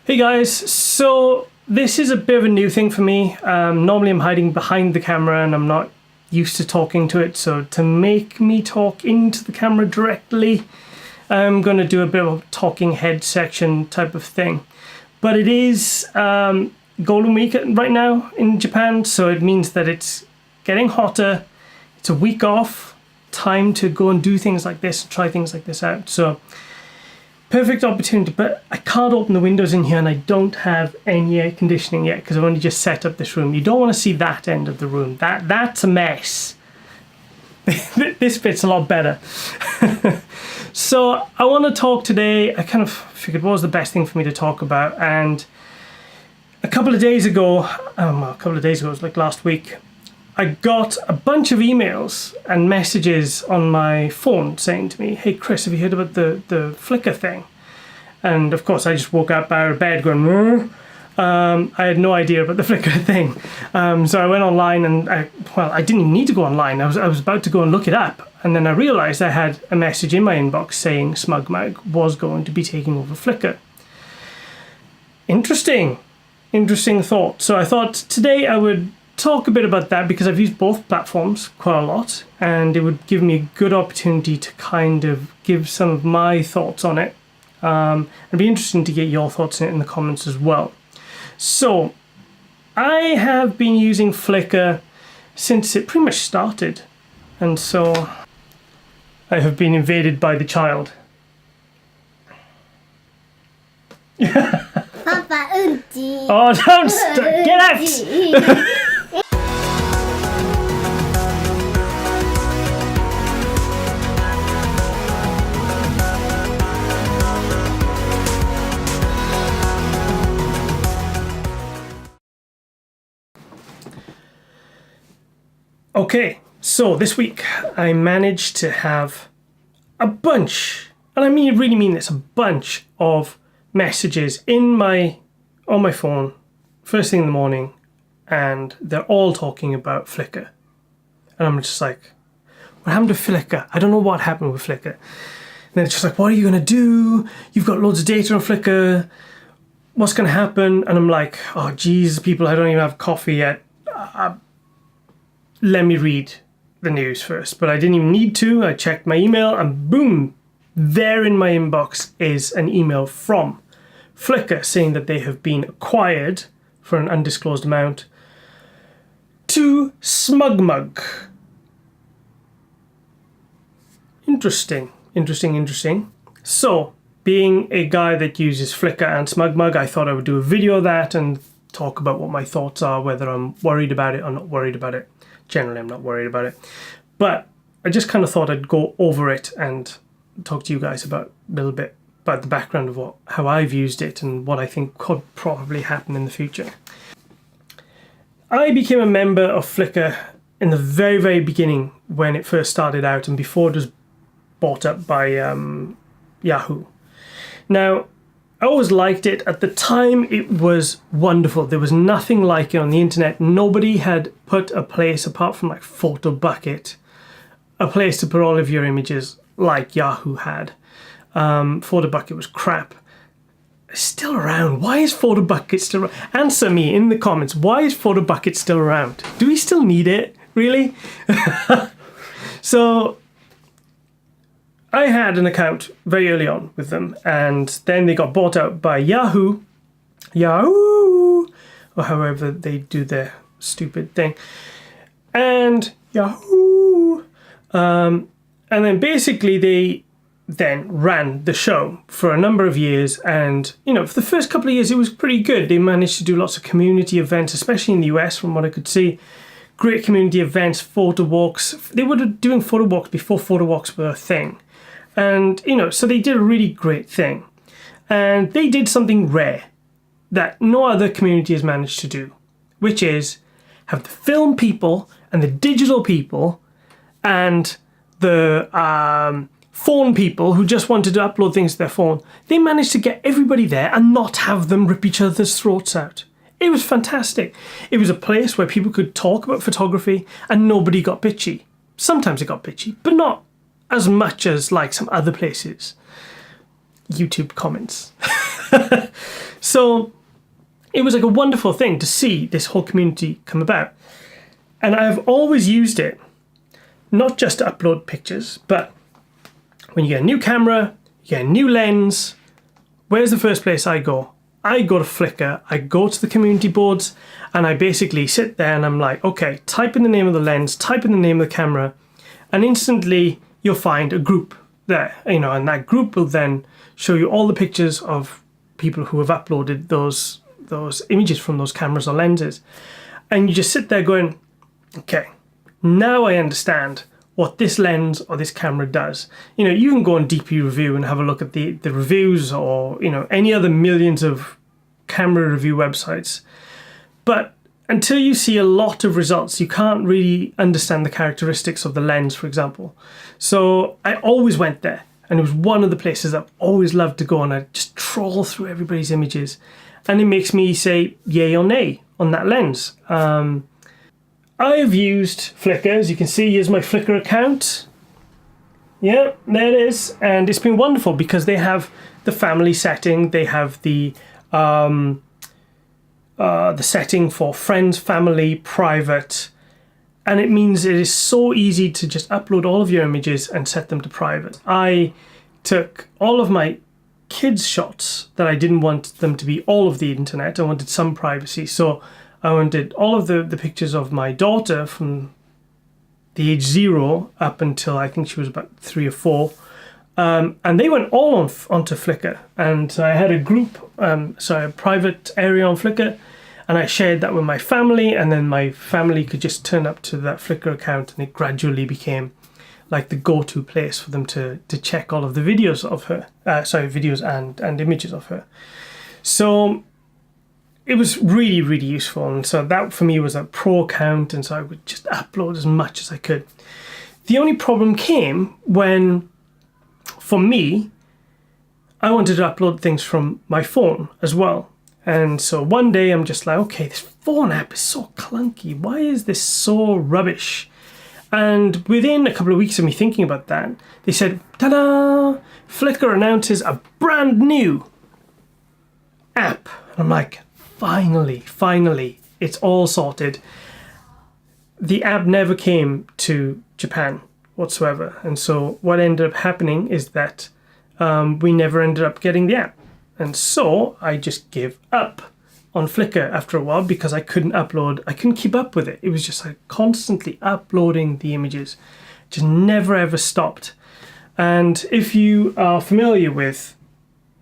Hey guys, so this is a bit of a new thing for me. Normally I'm hiding behind the camera and I'm not used to talking to it, so to make me talk into the camera directly, I'm going to do a bit of a talking head section type of thing. But it is Golden Week right now in Japan, so it means that it's getting hotter, it's a week off, time to go and do things like this, try things like this out. So perfect opportunity, but I can't open the windows in here and I don't have any air conditioning yet because I've only just set up this room. You don't want to see that end of the room. That's a mess. This bit's a lot better. So I want to talk today. I kind of figured what was the best thing for me to talk about, and a couple of days ago, it was like last week, I got a bunch of emails and messages on my phone saying to me, "Hey Chris, have you heard about the Flickr thing?" And of course I just woke up out of bed going, I had no idea about the Flickr thing. So I went online and I didn't even need to go online. I was about to go and look it up. And then I realized I had a message in my inbox saying Smugmug was going to be taking over Flickr. Interesting thought. So I thought today I would talk a bit about that because I've used both platforms quite a lot, and it would give me a good opportunity to kind of give some of my thoughts on it. It'd be interesting to get your thoughts on it in the comments as well. So I have been using Flickr since it pretty much started, and so I have been invaded by the child. Papa Unti. Oh, don't get out! Okay, so this week I managed to have a bunch, and I really mean this, a bunch of messages on my phone first thing in the morning, and they're all talking about Flickr. And I'm just like, what happened to Flickr? I don't know what happened with Flickr. And then it's just like, what are you going to do? You've got loads of data on Flickr. What's going to happen? And I'm like, oh geez, people, I don't even have coffee yet. Let me read the news first. But I didn't even need to. I checked my email and boom, there in my inbox is an email from Flickr saying that they have been acquired for an undisclosed amount to Smugmug. Interesting. So, being a guy that uses Flickr and Smugmug, I thought I would do a video of that and talk about what my thoughts are, whether I'm worried about it or not worried about it. Generally, I'm not worried about it. But I just kind of thought I'd go over it and talk to you guys about a little bit about the background of how I've used it and what I think could probably happen in the future. I became a member of Flickr in the very, very beginning when it first started out and before it was bought up by Yahoo. Now, I always liked it. At the time, it was wonderful. There was nothing like it on the internet. Nobody had put a place, apart from like PhotoBucket, a place to put all of your images like Yahoo had. PhotoBucket was crap. It's still around. Why is PhotoBucket still around? Answer me in the comments. Why is PhotoBucket still around? Do we still need it? Really? So I had an account very early on with them, and then they got bought out by Yahoo, or however they do their stupid thing, and Yahoo, and then basically they then ran the show for a number of years, and for the first couple of years it was pretty good. They managed to do lots of community events, especially in the US from what I could see. Great community events, photo walks. They were doing photo walks before photo walks were a thing. And, so they did a really great thing. And they did something rare that no other community has managed to do, which is have the film people and the digital people and the phone people who just wanted to upload things to their phone. They managed to get everybody there and not have them rip each other's throats out. It was fantastic. It was a place where people could talk about photography and nobody got bitchy. Sometimes it got bitchy, but not as much as like some other places. YouTube comments. So it was like a wonderful thing to see this whole community come about. And I've always used it, not just to upload pictures, but when you get a new camera, you get a new lens, where's the first place I go? I go to Flickr, I go to the community boards, and I basically sit there and I'm like, okay, type in the name of the lens, type in the name of the camera, and instantly you'll find a group there, you know, and that group will then show you all the pictures of people who have uploaded those images from those cameras or lenses. And you just sit there going, okay, now I understand what this lens or this camera does. You know, you can go on DP Review and have a look at the reviews, or, you know, any other millions of camera review websites. But until you see a lot of results, you can't really understand the characteristics of the lens, for example. So I always went there, and it was one of the places I've always loved to go, and I just trawl through everybody's images, and it makes me say yay or nay on that lens. I have used Flickr, as you can see. Here's my Flickr account. Yeah, there it is. And it's been wonderful because they have the family setting. They have the setting for friends, family, private. And it means it is so easy to just upload all of your images and set them to private. I took all of my kids' shots that I didn't want them to be all of the internet. I wanted some privacy. So I wanted all of the pictures of my daughter from the age 0 up until I think she was about 3 or 4. And they went all onto Flickr. And I had a group, a private area on Flickr. And I shared that with my family. And then my family could just turn up to that Flickr account. And it gradually became like the go-to place for them to check all of the videos of her. Videos and images of her. So it was really, really useful. And so that for me was a pro account. And so I would just upload as much as I could. The only problem came when, for me, I wanted to upload things from my phone as well. And so one day I'm just like, okay, this phone app is so clunky. Why is this so rubbish? And within a couple of weeks of me thinking about that, they said, ta-da! Flickr announces a brand new app. And I'm like, finally, it's all sorted. The app never came to Japan whatsoever. And so what ended up happening is that we never ended up getting the app. And so I just gave up on Flickr after a while because I couldn't keep up with it. It was just like constantly uploading the images. Just never ever stopped. And if you are familiar with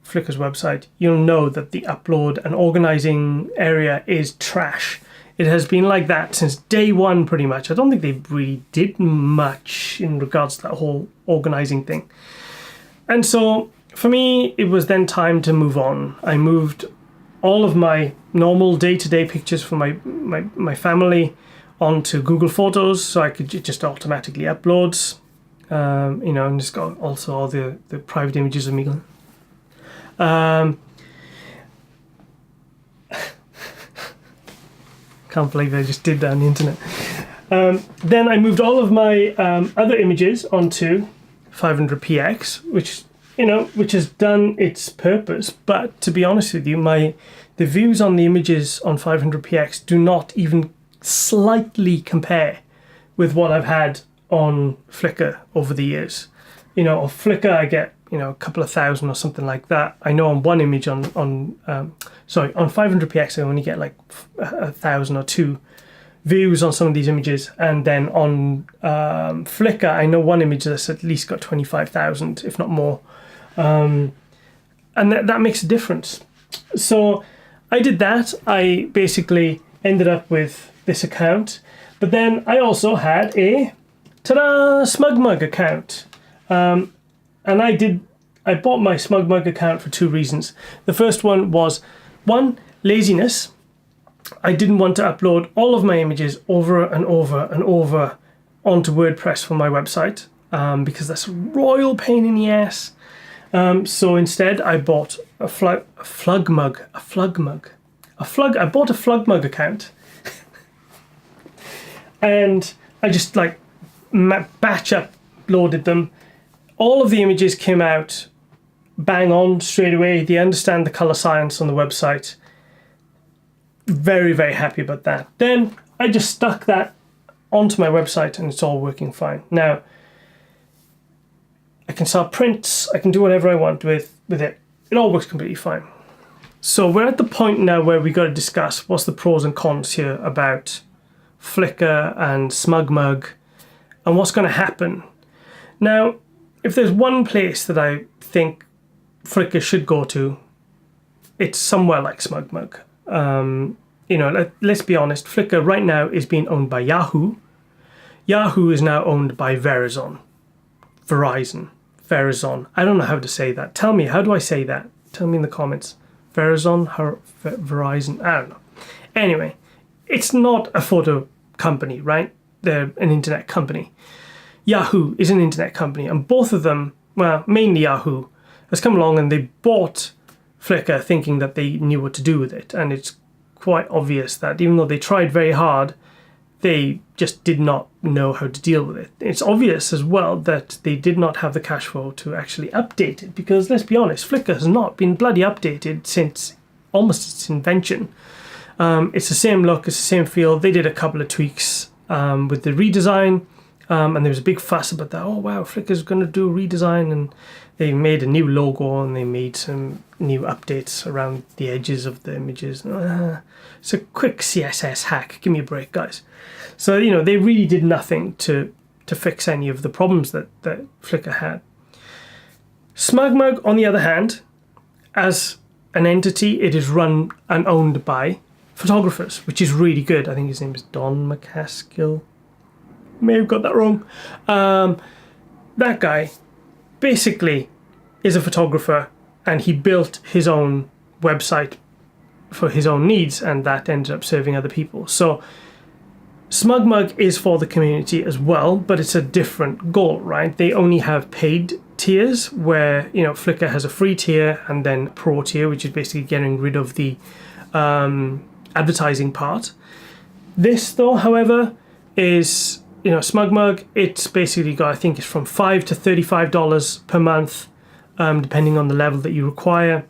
Flickr's website, you'll know that the upload and organizing area is trash. It has been like that since day one, pretty much. I don't think they really did much in regards to that whole organizing thing. And so for me, it was then time to move on. I moved all of my normal day-to-day pictures for my family onto Google Photos, so I could just automatically upload, and just got also all the private images of me. Can't believe I just did that on the internet. Then I moved all of my other images onto 500px, which has done its purpose. But to be honest with you, the views on the images on 500px do not even slightly compare with what I've had on Flickr over the years. On Flickr I get a couple of thousand or something like that. I know on one image on 500px I only get like 1,000 or 2 views on some of these images, and then on Flickr I know one image that's at least got 25,000, if not more, and that makes a difference. So I did that. I basically ended up with this account, but then I also had a Smugmug account. And I bought my Smugmug account for 2 reasons. The first one was, laziness. I didn't want to upload all of my images over and over and over onto WordPress for my website, because that's a royal pain in the ass. So instead I bought I bought a Flugmug account. And I just batch uploaded them. All of the images came out bang on straight away. They understand the color science on the website. Very, very happy about that. Then I just stuck that onto my website and it's all working fine. Now, I can sell prints, I can do whatever I want with it. It all works completely fine. So we're at the point now where we got to discuss what's the pros and cons here about Flickr and Smugmug and what's going to happen. Now, if there's one place that I think Flickr should go to, it's somewhere like Smugmug. You know, let's be honest, Flickr right now is being owned by Yahoo. Yahoo is now owned by Verizon. Verizon. I don't know how to say that. Tell me, how do I say that? Tell me in the comments. Verizon, Verizon, I don't know. Anyway, it's not a photo company, right? They're an internet company. Yahoo is an internet company, and both of them, well, mainly Yahoo, has come along and they bought Flickr thinking that they knew what to do with it. And it's quite obvious that even though they tried very hard, they just did not know how to deal with it. It's obvious as well that they did not have the cash flow to actually update it, because let's be honest, Flickr has not been bloody updated since almost its invention. It's the same look, it's the same feel. They did a couple of tweaks with the redesign, and there was a big fuss about that. Oh wow, Flickr's going to do a redesign, and they made a new logo and they made some new updates around the edges of the images. It's a quick CSS hack. Give me a break, guys. So, you know, they really did nothing to fix any of the problems that Flickr had. Smugmug, on the other hand, as an entity, it is run and owned by photographers, which is really good. I think his name is Don McCaskill. May have got that wrong. That guy basically is a photographer, and he built his own website for his own needs, and that ended up serving other people. So Smugmug is for the community as well, but it's a different goal, right? They only have paid tiers where, you know, Flickr has a free tier and then pro tier, which is basically getting rid of the advertising part. This, though, however, is, you know, Smugmug, it's basically got, I think it's from $5 to $35 per month, depending on the level that you require.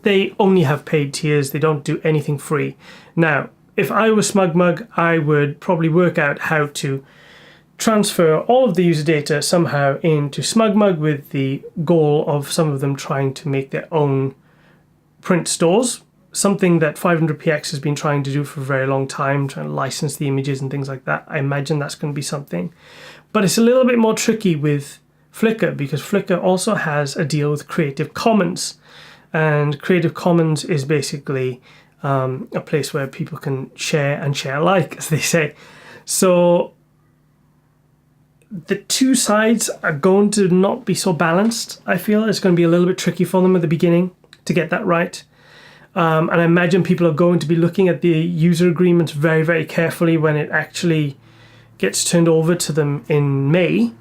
They only have paid tiers. They don't do anything free. Now, if I was Smugmug, I would probably work out how to transfer all of the user data somehow into Smugmug, with the goal of some of them trying to make their own print stores, something that 500px has been trying to do for a very long time, trying to license the images and things like that. I imagine that's going to be something. But it's a little bit more tricky with Flickr, because Flickr also has a deal with Creative Commons. And Creative Commons is basically a place where people can share and share alike, as they say. So the two sides are going to not be so balanced. I feel it's going to be a little bit tricky for them at the beginning to get that right. And I imagine people are going to be looking at the user agreements very, very carefully when it actually gets turned over to them in May.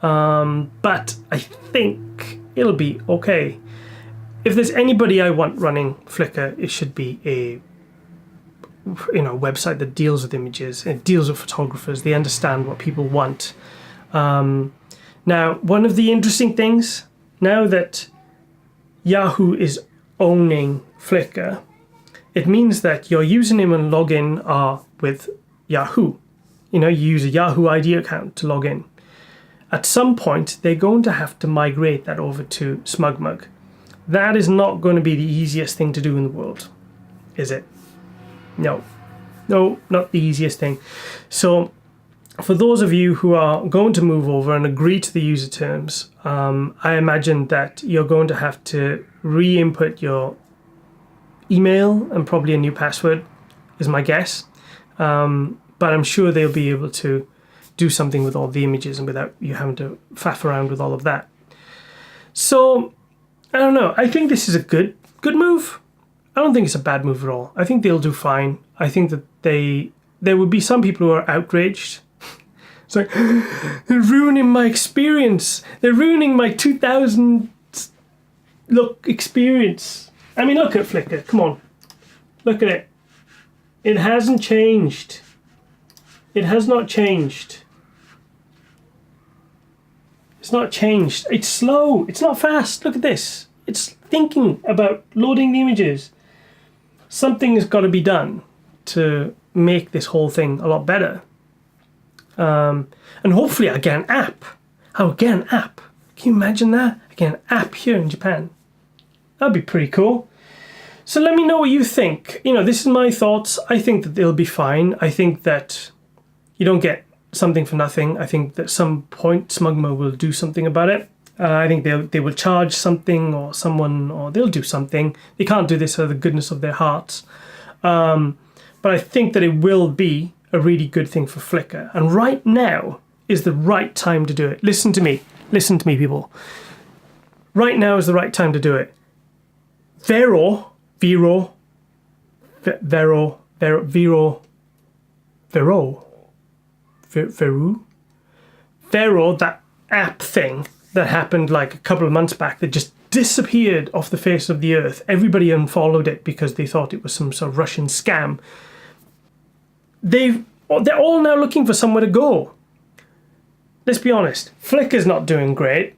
But I think it'll be okay. If there's anybody I want running Flickr, it should be a, you know, website that deals with images, it deals with photographers. They understand what people want. Now, one of the interesting things, now that Yahoo is owning Flickr, it means that your username and login are with Yahoo. You know, you use a Yahoo ID account to log in. At some point, they're going to have to migrate that over to Smugmug. That is not going to be the easiest thing to do in the world, is it? No, not the easiest thing. So for those of you who are going to move over and agree to the user terms, I imagine that you're going to have to re-input your email and probably a new password, is my guess. But I'm sure they'll be able to do something with all the images and without you having to faff around with all of that. So I don't know. I think this is a good move. I don't think it's a bad move at all. I think they'll do fine. I think that there would be some people who are outraged. It's like, they're ruining my experience. They're ruining my 2000 look experience. I mean, look at Flickr. Come on. Look at it. It hasn't changed. It has not changed. It's not changed. It's slow. It's not fast. Look at this. It's thinking about loading the images. Something has got to be done to make this whole thing a lot better. And hopefully I get an app. I'll get an app. Can you imagine that? I get an app here in Japan. That'd be pretty cool. So let me know what you think. You know, this is my thoughts. I think that they'll be fine. I think that you don't get something for nothing. I think that at some point Smugmug will do something about it. I think they will charge something or someone, or they'll do something. They can't do this out of the goodness of their hearts. But I think that it will be a really good thing for Flickr. And right now is the right time to do it. Listen to me. Listen to me, people. Right now is the right time to do it. Vero, that app thing that happened like a couple of months back that just disappeared off the face of the earth. Everybody unfollowed it because they thought it was some sort of Russian scam. They're all now looking for somewhere to go. Let's be honest, Flickr's not doing great.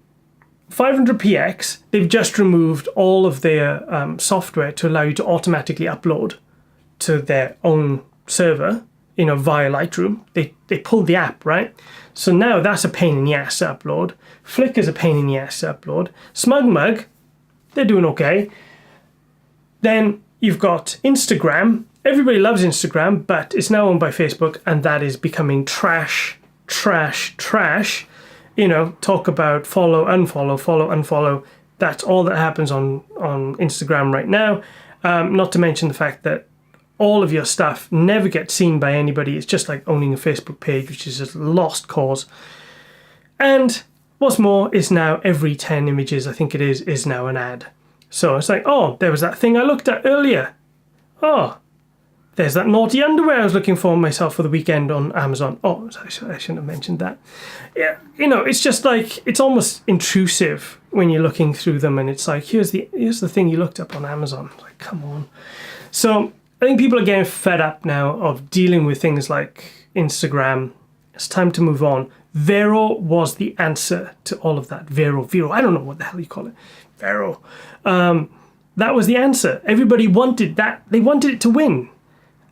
500px, they've just removed all of their software to allow you to automatically upload to their own server, you know, via Lightroom. They pulled the app, right? So now that's a pain in the ass to upload. Flickr's a pain in the ass to upload. Smugmug, they're doing okay. Then you've got Instagram. Everybody loves Instagram, but it's now owned by Facebook, and that is becoming trash. You know, talk about follow, unfollow. That's all that happens on Instagram right now. Not to mention the fact that all of your stuff never gets seen by anybody. It's just like owning a Facebook page, which is a lost cause. And what's more is now every 10 images, I think it is now an ad. So it's like, oh, there was that thing I looked at earlier. Oh, there's that naughty underwear I was looking for myself for the weekend on Amazon. Oh, I shouldn't have mentioned that. Yeah, you know, it's just like, it's almost intrusive when you're looking through them, and it's like, here's the thing you looked up on Amazon. Like, come on. So I think people are getting fed up now of dealing with things like Instagram. It's time to move on. Vero was the answer to all of that. Vero, I don't know what the hell you call it. Vero. That was the answer. Everybody wanted that. They wanted it to win.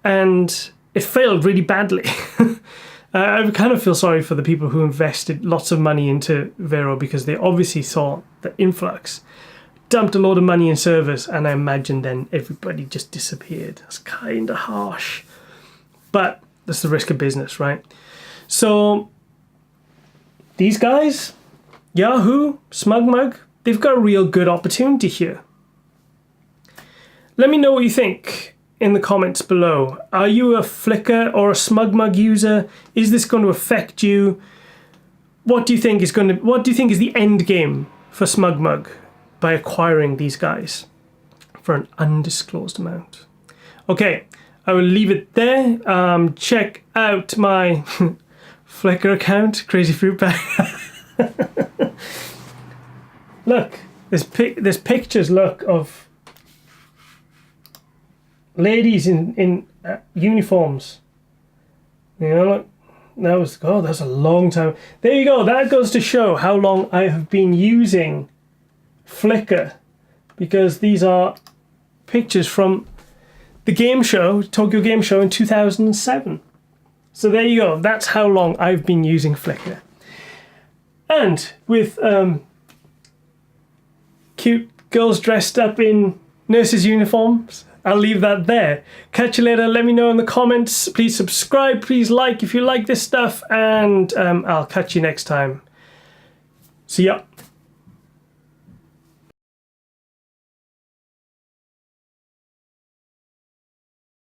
And it failed really badly. I kind of feel sorry for the people who invested lots of money into Vero, because they obviously saw the influx, dumped a load of money in servers, and I imagine then everybody just disappeared. That's kind of harsh. But that's the risk of business, right? So these guys, Yahoo, Smugmug, they've got a real good opportunity here. Let me know what you think in the comments below. Are you a Flickr or a Smugmug user? Is this going to affect you? What do you think is the end game for Smugmug by acquiring these guys for an undisclosed amount? Okay, I will leave it there. Check out my Flickr account, Crazy Fruit Bag. Look, there's pictures. Look, of ladies in uniforms. You know, look, that's a long time. There you go. That goes to show how long I have been using Flickr, because these are pictures from the game show, Tokyo Game Show in 2007. So there you go. That's how long I've been using Flickr. And with cute girls dressed up in nurses' uniforms, I'll leave that there. Catch you later. Let me know in the comments. Please subscribe. Please like if you like this stuff. And I'll catch you next time. See ya.